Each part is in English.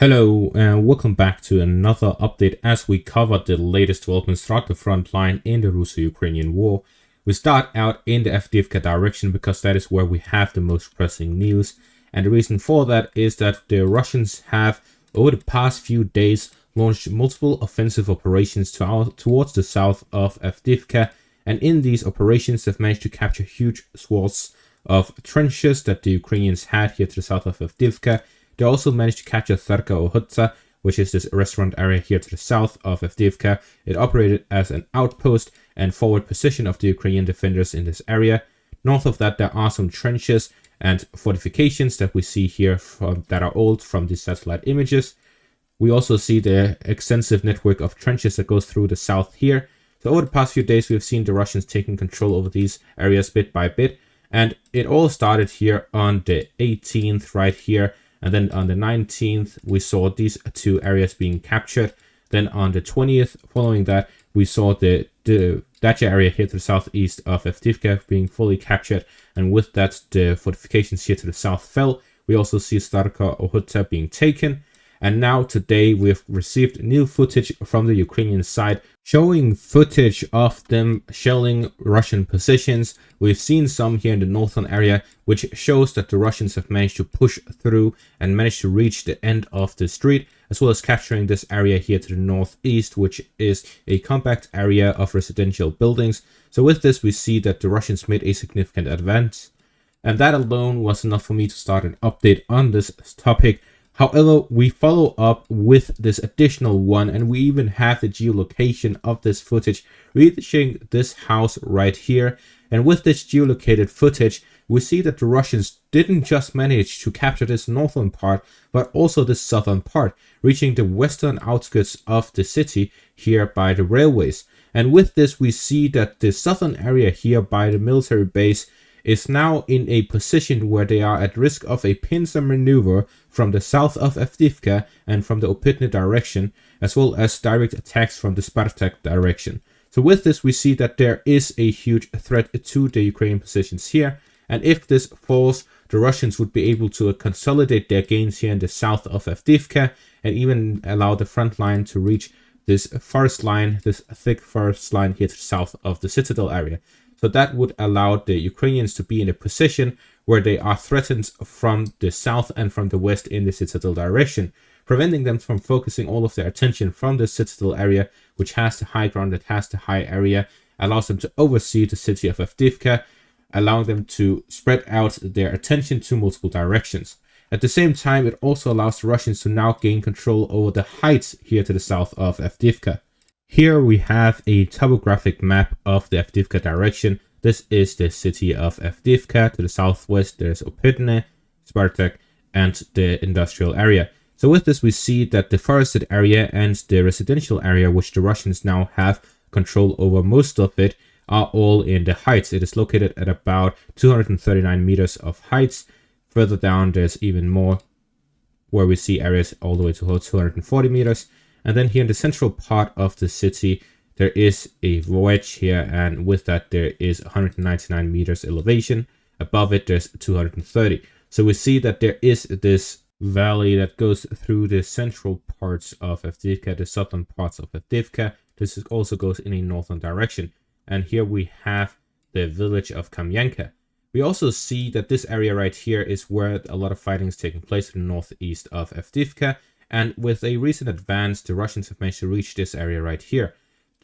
Hello and welcome back to another update as we cover the latest developments throughout the front line in the Russo-Ukrainian war. We start out in the Avdiivka direction because that is where we have the most pressing news, and the reason for that is that the Russians have over the past few days launched multiple offensive operations towards the south of Avdiivka, and in these operations they've managed to capture huge swaths of trenches that the Ukrainians had here to the south of Avdiivka. They also managed to capture Tarka Ohutsa, which is this restaurant area here to the south of Avdiivka. It operated as an outpost and forward position of the Ukrainian defenders in this area. North of that, there are some trenches and fortifications that we see here that are old from the satellite images. We also see the extensive network of trenches that goes through the south here. So over the past few days, we've seen the Russians taking control over these areas bit by bit. And it all started here on the 18th right here. And then on the 19th, we saw these two areas being captured. Then on the 20th, following that, we saw the Dacia area here to the southeast of Avdiivka being fully captured. And with that, the fortifications here to the south fell. We also see Starka Ohutsa being taken. And now today we've received new footage from the Ukrainian side showing footage of them shelling Russian positions. We've seen some here in the northern area, which shows that the Russians have managed to push through and managed to reach the end of the street, as well as capturing this area here to the northeast, which is a compact area of residential buildings. So with this, we see that the Russians made a significant advance. And that alone was enough for me to start an update on this topic. However, we follow up with this additional one, and we even have the geolocation of this footage reaching this house right here. And with this geolocated footage, we see that the Russians didn't just manage to capture this northern part, but also the southern part, reaching the western outskirts of the city here by the railways. And with this, we see that the southern area here by the military base is now in a position where they are at risk of a pincer maneuver from the south of Avdiivka and from the Opitne direction, as well as direct attacks from the Spartak direction. So with this, we see that there is a huge threat to the Ukrainian positions here, and if this falls, the Russians would be able to consolidate their gains here in the south of Avdiivka and even allow the front line to reach this forest line, this thick forest line here to the south of the citadel area. So that would allow the Ukrainians to be in a position where they are threatened from the south and from the west in the citadel direction, preventing them from focusing all of their attention from the citadel area, which has the high ground, that has the high area, allows them to oversee the city of Avdiivka, allowing them to spread out their attention to multiple directions. At the same time, it also allows the Russians to now gain control over the heights here to the south of Avdiivka. Here we have a topographic map of the Avdiivka direction. This is the city of Avdiivka. To the southwest, there's Opitne, Spartak, and the industrial area. So with this, we see that the forested area and the residential area, which the Russians now have control over most of it, are all in the heights. It is located at about 239 meters of heights. Further down, there's even more, where we see areas all the way to 240 meters. And then here in the central part of the city, there is a wedge here, and with that there is 199 meters elevation. Above it, there's 230. So we see that there is this valley that goes through the central parts of Avdiivka, the southern parts of Avdiivka. This also goes in a northern direction. And here we have the village of Kamyanka. We also see that this area right here is where a lot of fighting is taking place in the northeast of Avdiivka. And with a recent advance, the Russians have managed to reach this area right here.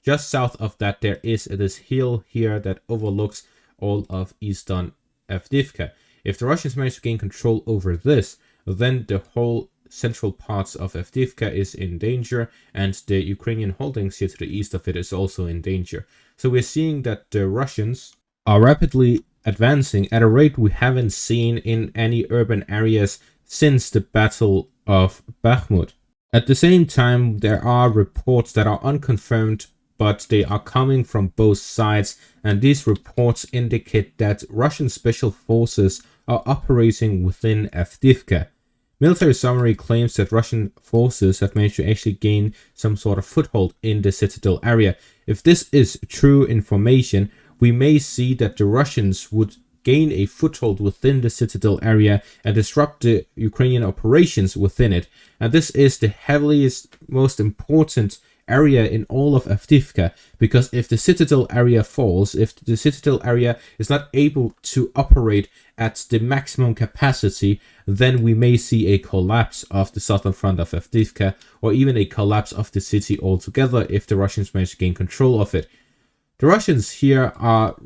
Just south of that, there is this hill here that overlooks all of eastern Avdiivka. If the Russians manage to gain control over this, then the whole central parts of Avdiivka is in danger, and the Ukrainian holdings here to the east of it is also in danger. So we're seeing that the Russians are rapidly advancing at a rate we haven't seen in any urban areas since the Battle of Bakhmut. At the same time, there are reports that are unconfirmed, but they are coming from both sides, and these reports indicate that Russian special forces are operating within Avdiivka. Military summary claims that Russian forces have managed to actually gain some sort of foothold in the citadel area. If this is true information, we may see that the Russians would gain a foothold within the citadel area and disrupt the Ukrainian operations within it. And this is the heaviest, most important area in all of Avdiivka, because if the citadel area falls, if the citadel area is not able to operate at the maximum capacity, then we may see a collapse of the southern front of Avdiivka, or even a collapse of the city altogether if the Russians manage to gain control of it. The Russians here are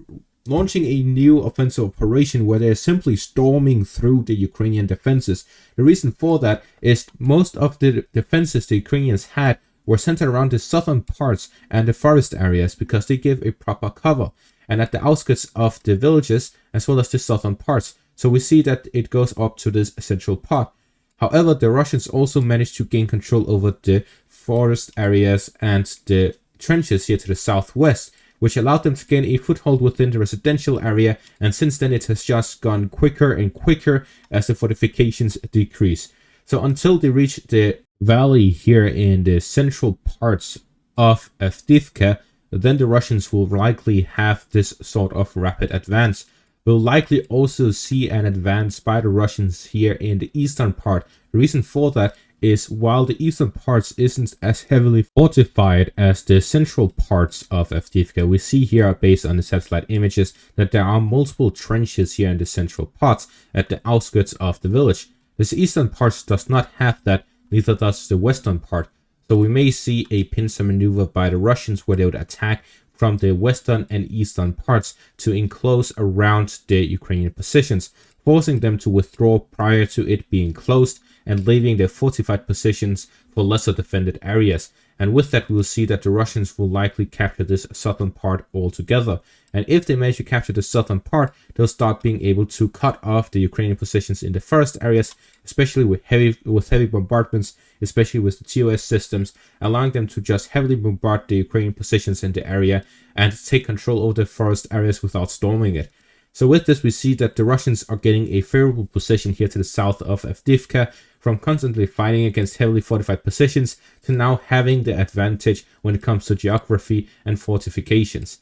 launching a new offensive operation where they're simply storming through the Ukrainian defenses. The reason for that is most of the defenses the Ukrainians had were centered around the southern parts and the forest areas because they give a proper cover, and at the outskirts of the villages as well as the southern parts. So we see that it goes up to this central part. However, the Russians also managed to gain control over the forest areas and the trenches here to the southwest, which allowed them to gain a foothold within the residential area, and since then it has just gone quicker and quicker as the fortifications decrease. So until they reach the valley here in the central parts of Avdiivka, then the Russians will likely have this sort of rapid advance. We'll likely also see an advance by the Russians here in the eastern part. The reason for that is while the eastern parts isn't as heavily fortified as the central parts of Avdiivka, we see here based on the satellite images that there are multiple trenches here in the central parts at the outskirts of the village. This eastern part does not have that, neither does the western part. So we may see a pincer maneuver by the Russians where they would attack from the western and eastern parts to enclose around the Ukrainian positions, forcing them to withdraw prior to it being closed and leaving their fortified positions for lesser defended areas. And with that, we'll see that the Russians will likely capture this southern part altogether. And if they manage to capture the southern part, they'll start being able to cut off the Ukrainian positions in the forest areas, especially with heavy bombardments, especially with the TOS systems, allowing them to just heavily bombard the Ukrainian positions in the area and take control over the forest areas without storming it. So with this, we see that the Russians are getting a favorable position here to the south of Avdiivka, from constantly fighting against heavily fortified positions to now having the advantage when it comes to geography and fortifications.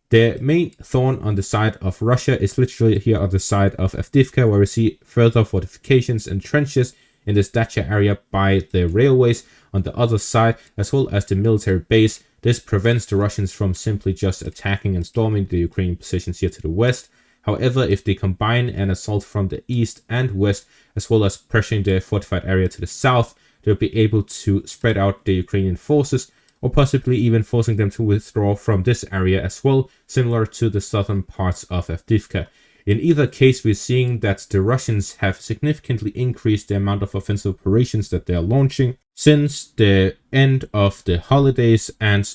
The main thorn on the side of Russia is literally here on the side of Avdiivka, where we see further fortifications and trenches in this dacha area by the railways on the other side, as well as the military base. This prevents the Russians from simply just attacking and storming the Ukrainian positions here to the west. However, if they combine an assault from the east and west, as well as pressuring the fortified area to the south, they'll be able to spread out the Ukrainian forces, or possibly even forcing them to withdraw from this area as well, similar to the southern parts of Avdiivka. In either case, we're seeing that the Russians have significantly increased the amount of offensive operations that they are launching since the end of the holidays and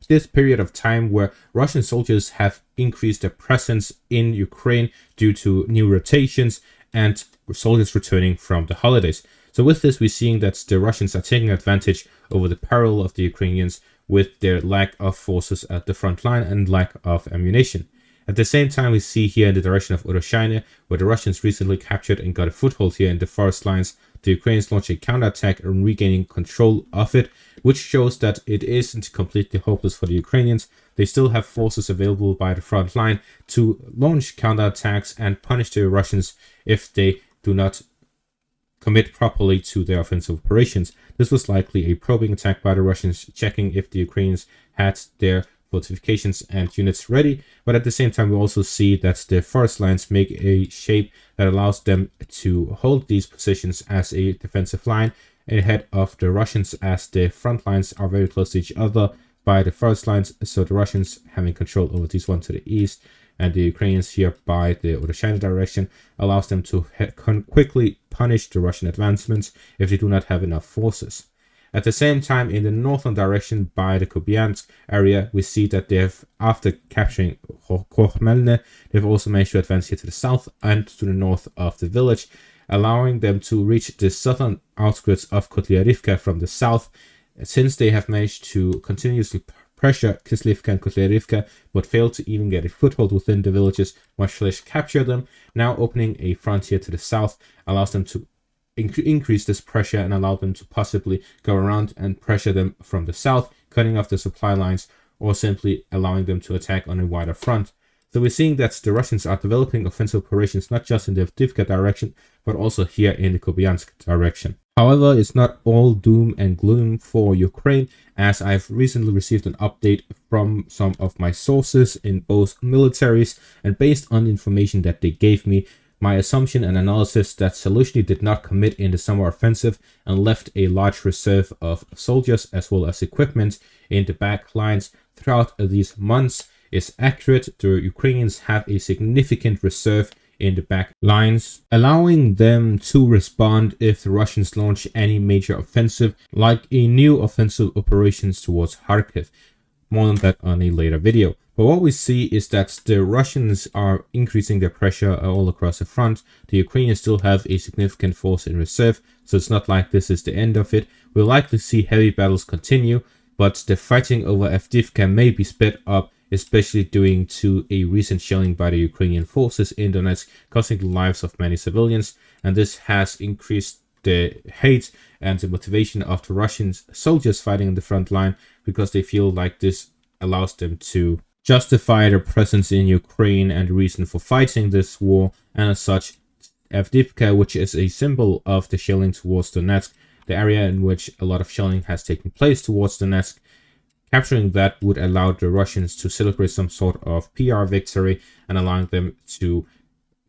this period of time where Russian soldiers have increased their presence in Ukraine due to new rotations and soldiers returning from the holidays. So with this, we're seeing that the Russians are taking advantage over the peril of the Ukrainians with their lack of forces at the front line and lack of ammunition. At the same time, we see here in the direction of Urashine, where the Russians recently captured and got a foothold here in the forest lines, the Ukrainians launch a counterattack and regaining control of it, which shows that it isn't completely hopeless for the Ukrainians. They still have forces available by the front line to launch counterattacks and punish the Russians if they do not commit properly to their offensive operations. This was likely a probing attack by the Russians, checking if the Ukrainians had their fortifications and units ready, but at the same time we also see that the forest lines make a shape that allows them to hold these positions as a defensive line ahead of the Russians, as the front lines are very close to each other by the forest lines, so the Russians having control over this one to the east and the Ukrainians here by the Urashine direction allows them to quickly punish the Russian advancements if they do not have enough forces. At the same time, in the northern direction by the Kupiansk area, we see that they have, after capturing Kokhmelne, they've also managed to advance here to the south and to the north of the village, allowing them to reach the southern outskirts of Kotlярivka from the south, since they have managed to continuously pressure Kislivka and Kotlярivka, but failed to even get a foothold within the villages, much less capture them. Now opening a frontier to the south allows them to increase this pressure and allow them to possibly go around and pressure them from the south, cutting off the supply lines, or simply allowing them to attack on a wider front. So we're seeing that the Russians are developing offensive operations not just in the Avdiivka direction, but also here in the Kupiansk direction. However, it's not all doom and gloom for Ukraine, as I've recently received an update from some of my sources in both militaries, and based on information that they gave me, my assumption and analysis that Zelensky did not commit in the summer offensive and left a large reserve of soldiers as well as equipment in the back lines throughout these months is accurate. The Ukrainians have a significant reserve in the back lines, allowing them to respond if the Russians launch any major offensive, like a new offensive operations towards Kharkiv. More on that on a later video. But what we see is that the Russians are increasing their pressure all across the front. The Ukrainians still have a significant force in reserve, so it's not like this is the end of it. We'll likely see heavy battles continue, but the fighting over Avdiivka may be sped up, especially due to a recent shelling by the Ukrainian forces in Donetsk, costing the lives of many civilians, and this has increased the hate and the motivation of the Russian soldiers fighting in the front line, because they feel like this allows them to justify their presence in Ukraine and the reason for fighting this war. And as such, Avdiivka, which is a symbol of the shelling towards Donetsk, the area in which a lot of shelling has taken place towards Donetsk, capturing that would allow the Russians to celebrate some sort of PR victory and allowing them to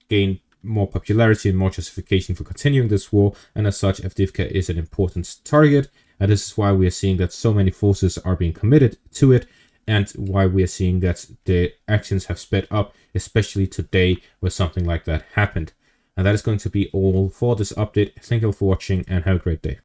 gain more popularity and more justification for continuing this war. And as such, Avdiivka is an important target, and this is why we are seeing that so many forces are being committed to it, and why we are seeing that the actions have sped up, especially today where something like that happened. And that is going to be all for this update. Thank you all for watching and have a great day.